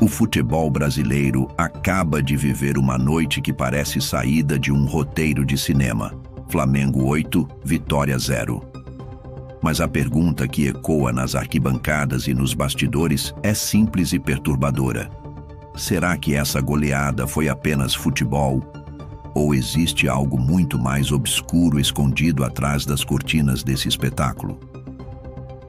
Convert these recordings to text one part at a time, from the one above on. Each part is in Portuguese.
O futebol brasileiro acaba de viver uma noite que parece saída de um roteiro de cinema. Flamengo 8, Vitória 0. Mas a pergunta que ecoa nas arquibancadas e nos bastidores é simples e perturbadora. Será que essa goleada foi apenas futebol? Ou existe algo muito mais obscuro escondido atrás das cortinas desse espetáculo?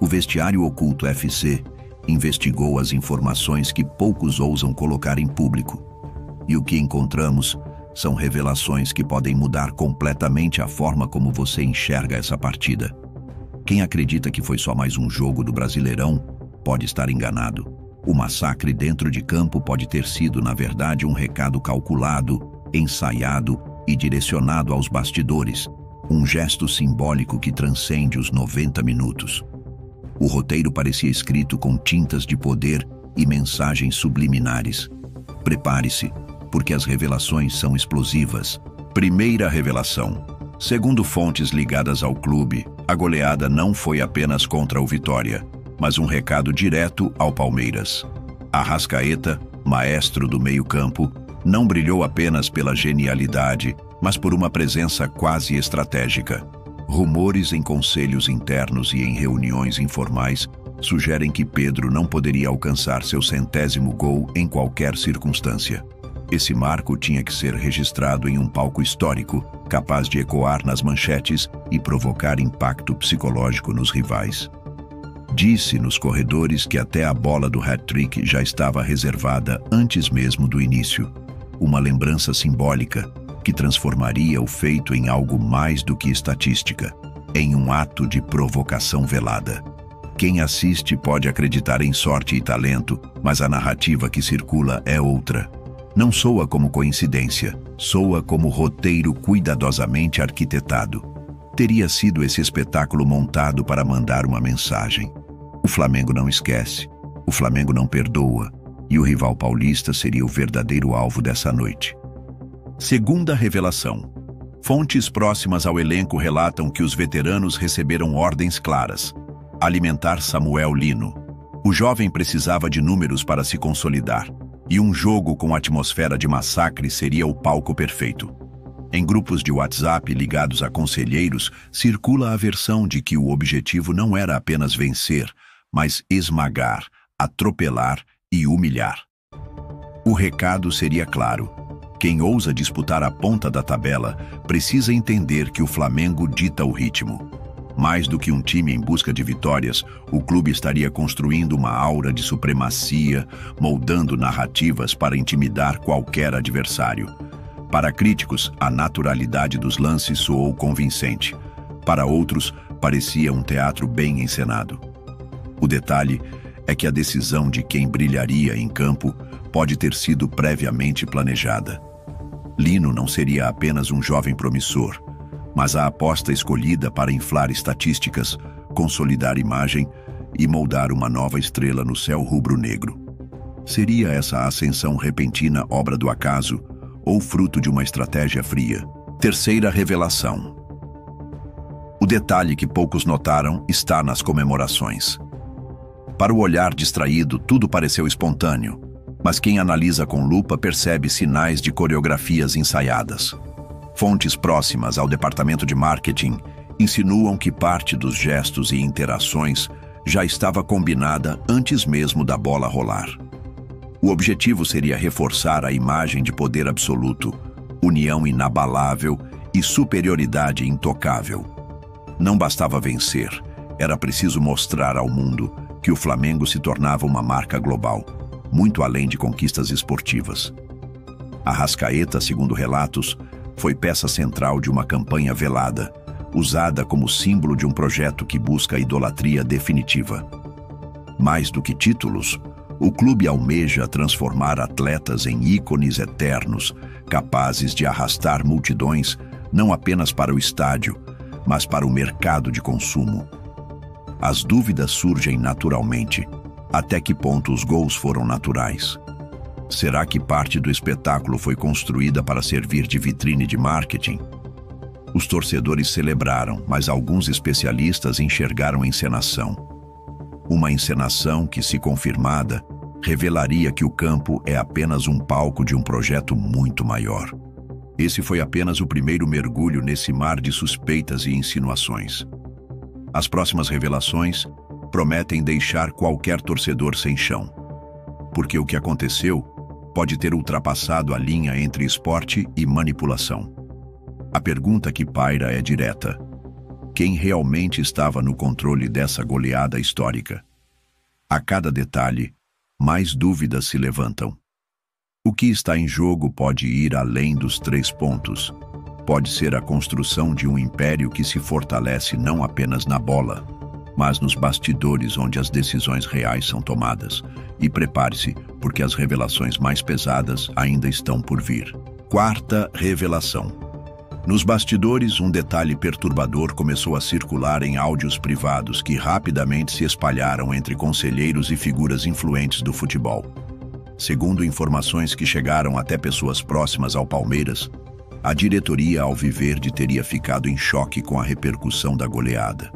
O Vestiário Oculto FC investigou as informações que poucos ousam colocar em público. E o que encontramos são revelações que podem mudar completamente a forma como você enxerga essa partida. Quem acredita que foi só mais um jogo do Brasileirão pode estar enganado. O massacre dentro de campo pode ter sido, na verdade, um recado calculado, ensaiado e direcionado aos bastidores. Um gesto simbólico que transcende os 90 minutos. O roteiro parecia escrito com tintas de poder e mensagens subliminares. Prepare-se, porque as revelações são explosivas. Primeira revelação. Segundo fontes ligadas ao clube, a goleada não foi apenas contra o Vitória, mas um recado direto ao Palmeiras. Arrascaeta, maestro do meio-campo, não brilhou apenas pela genialidade, mas por uma presença quase estratégica. Rumores em conselhos internos e em reuniões informais sugerem que Pedro não poderia alcançar seu 100º gol em qualquer circunstância. Esse marco tinha que ser registrado em um palco histórico, capaz de ecoar nas manchetes e provocar impacto psicológico nos rivais. Disse nos corredores que até a bola do hat-trick já estava reservada antes mesmo do início. Uma lembrança simbólica que transformaria o feito em algo mais do que estatística, em um ato de provocação velada. Quem assiste pode acreditar em sorte e talento, mas a narrativa que circula é outra. Não soa como coincidência, soa como roteiro cuidadosamente arquitetado. Teria sido esse espetáculo montado para mandar uma mensagem. O Flamengo não esquece, o Flamengo não perdoa, e o rival paulista seria o verdadeiro alvo dessa noite. Segunda revelação. Fontes próximas ao elenco relatam que os veteranos receberam ordens claras: alimentar Samuel Lino. O jovem precisava de números para se consolidar, e um jogo com atmosfera de massacre seria o palco perfeito. Em grupos de WhatsApp ligados a conselheiros, circula a versão de que o objetivo não era apenas vencer, mas esmagar, atropelar e humilhar. O recado seria claro: quem ousa disputar a ponta da tabela precisa entender que o Flamengo dita o ritmo. Mais do que um time em busca de vitórias, o clube estaria construindo uma aura de supremacia, moldando narrativas para intimidar qualquer adversário. Para críticos, a naturalidade dos lances soou convincente. Para outros, parecia um teatro bem encenado. O detalhe é que a decisão de quem brilharia em campo pode ter sido previamente planejada. Lino não seria apenas um jovem promissor, mas a aposta escolhida para inflar estatísticas, consolidar imagem e moldar uma nova estrela no céu rubro-negro. Seria essa ascensão repentina obra do acaso ou fruto de uma estratégia fria? Terceira revelação. O detalhe que poucos notaram está nas comemorações. Para o olhar distraído, tudo pareceu espontâneo, mas quem analisa com lupa percebe sinais de coreografias ensaiadas. Fontes próximas ao departamento de marketing insinuam que parte dos gestos e interações já estava combinada antes mesmo da bola rolar. O objetivo seria reforçar a imagem de poder absoluto, união inabalável e superioridade intocável. Não bastava vencer, era preciso mostrar ao mundo que o Flamengo se tornava uma marca global, muito além de conquistas esportivas. Arrascaeta, segundo relatos, foi peça central de uma campanha velada, usada como símbolo de um projeto que busca a idolatria definitiva. Mais do que títulos, o clube almeja transformar atletas em ícones eternos, capazes de arrastar multidões não apenas para o estádio, mas para o mercado de consumo. As dúvidas surgem naturalmente. Até que ponto os gols foram naturais? Será que parte do espetáculo foi construída para servir de vitrine de marketing? Os torcedores celebraram, mas alguns especialistas enxergaram encenação. Uma encenação que, se confirmada, revelaria que o campo é apenas um palco de um projeto muito maior. Esse foi apenas o primeiro mergulho nesse mar de suspeitas e insinuações. As próximas revelações prometem deixar qualquer torcedor sem chão, porque o que aconteceu pode ter ultrapassado a linha entre esporte e manipulação. A pergunta que paira é direta: quem realmente estava no controle dessa goleada histórica? A cada detalhe, mais dúvidas se levantam. O que está em jogo pode ir além dos 3 pontos. Pode ser a construção de um império que se fortalece não apenas na bola, mas nos bastidores onde as decisões reais são tomadas. E prepare-se, porque as revelações mais pesadas ainda estão por vir. Quarta revelação. Nos bastidores, um detalhe perturbador começou a circular em áudios privados que rapidamente se espalharam entre conselheiros e figuras influentes do futebol. Segundo informações que chegaram até pessoas próximas ao Palmeiras, a diretoria alviverde teria ficado em choque com a repercussão da goleada.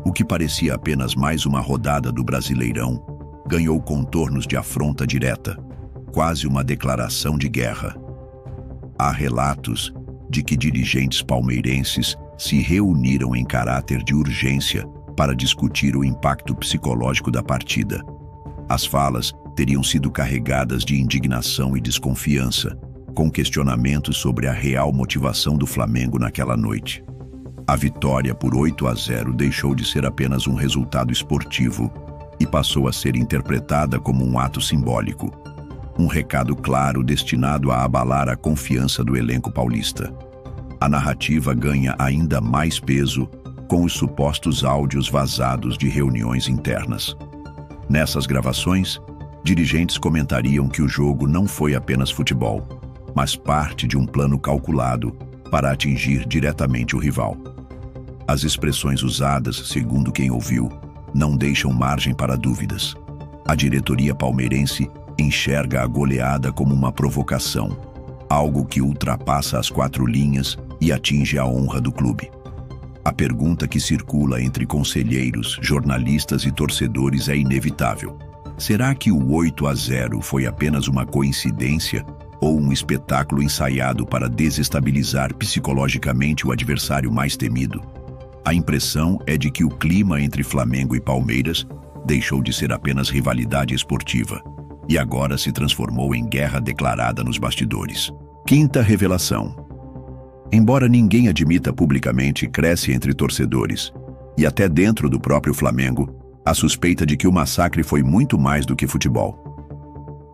O que parecia apenas mais uma rodada do Brasileirão ganhou contornos de afronta direta, quase uma declaração de guerra. Há relatos de que dirigentes palmeirenses se reuniram em caráter de urgência para discutir o impacto psicológico da partida. As falas teriam sido carregadas de indignação e desconfiança, com questionamentos sobre a real motivação do Flamengo naquela noite. A vitória por 8-0 deixou de ser apenas um resultado esportivo e passou a ser interpretada como um ato simbólico, um recado claro destinado a abalar a confiança do elenco paulista. A narrativa ganha ainda mais peso com os supostos áudios vazados de reuniões internas. Nessas gravações, dirigentes comentariam que o jogo não foi apenas futebol, mas parte de um plano calculado para atingir diretamente o rival. As expressões usadas, segundo quem ouviu, não deixam margem para dúvidas. A diretoria palmeirense enxerga a goleada como uma provocação, algo que ultrapassa as 4 linhas e atinge a honra do clube. A pergunta que circula entre conselheiros, jornalistas e torcedores é inevitável. Será que o 8-0 foi apenas uma coincidência ou um espetáculo ensaiado para desestabilizar psicologicamente o adversário mais temido? A impressão é de que o clima entre Flamengo e Palmeiras deixou de ser apenas rivalidade esportiva e agora se transformou em guerra declarada nos bastidores. Quinta revelação. Embora ninguém admita publicamente, cresce entre torcedores e até dentro do próprio Flamengo a suspeita de que o massacre foi muito mais do que futebol.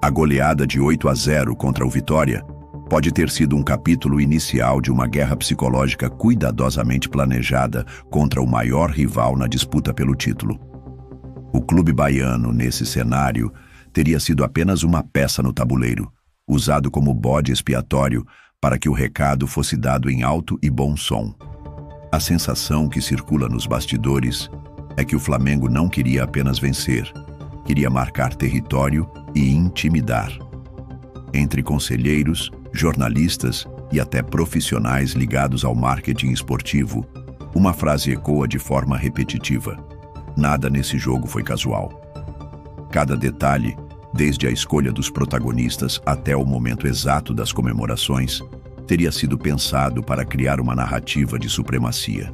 A goleada de 8-0 contra o Vitória pode ter sido um capítulo inicial de uma guerra psicológica cuidadosamente planejada contra o maior rival na disputa pelo título. O clube baiano, nesse cenário, teria sido apenas uma peça no tabuleiro, usado como bode expiatório para que o recado fosse dado em alto e bom som. A sensação que circula nos bastidores é que o Flamengo não queria apenas vencer, queria marcar território e intimidar. Entre conselheiros, jornalistas e até profissionais ligados ao marketing esportivo, uma frase ecoa de forma repetitiva: nada nesse jogo foi casual. Cada detalhe, desde a escolha dos protagonistas até o momento exato das comemorações, teria sido pensado para criar uma narrativa de supremacia.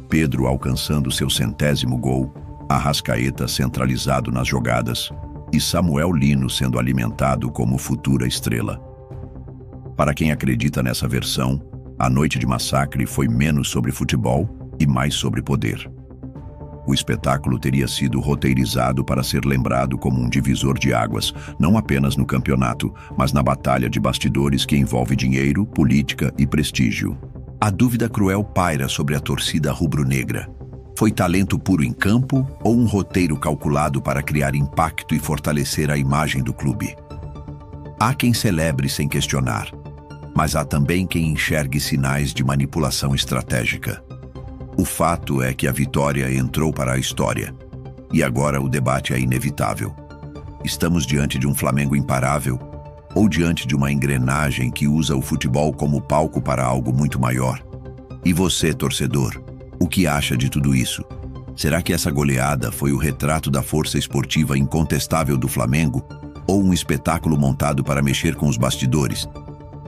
Pedro alcançando seu 100º gol, Arrascaeta centralizado nas jogadas e Samuel Lino sendo alimentado como futura estrela. Para quem acredita nessa versão, a noite de massacre foi menos sobre futebol e mais sobre poder. O espetáculo teria sido roteirizado para ser lembrado como um divisor de águas, não apenas no campeonato, mas na batalha de bastidores que envolve dinheiro, política e prestígio. A dúvida cruel paira sobre a torcida rubro-negra. Foi talento puro em campo ou um roteiro calculado para criar impacto e fortalecer a imagem do clube? Há quem celebre sem questionar, mas há também quem enxergue sinais de manipulação estratégica. O fato é que a vitória entrou para a história, e agora o debate é inevitável. Estamos diante de um Flamengo imparável ou diante de uma engrenagem que usa o futebol como palco para algo muito maior? E você, torcedor, o que acha de tudo isso? Será que essa goleada foi o retrato da força esportiva incontestável do Flamengo ou um espetáculo montado para mexer com os bastidores?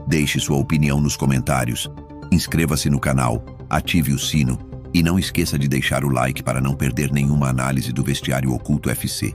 Deixe sua opinião nos comentários, inscreva-se no canal, ative o sino e não esqueça de deixar o like para não perder nenhuma análise do Vestiário Oculto FC.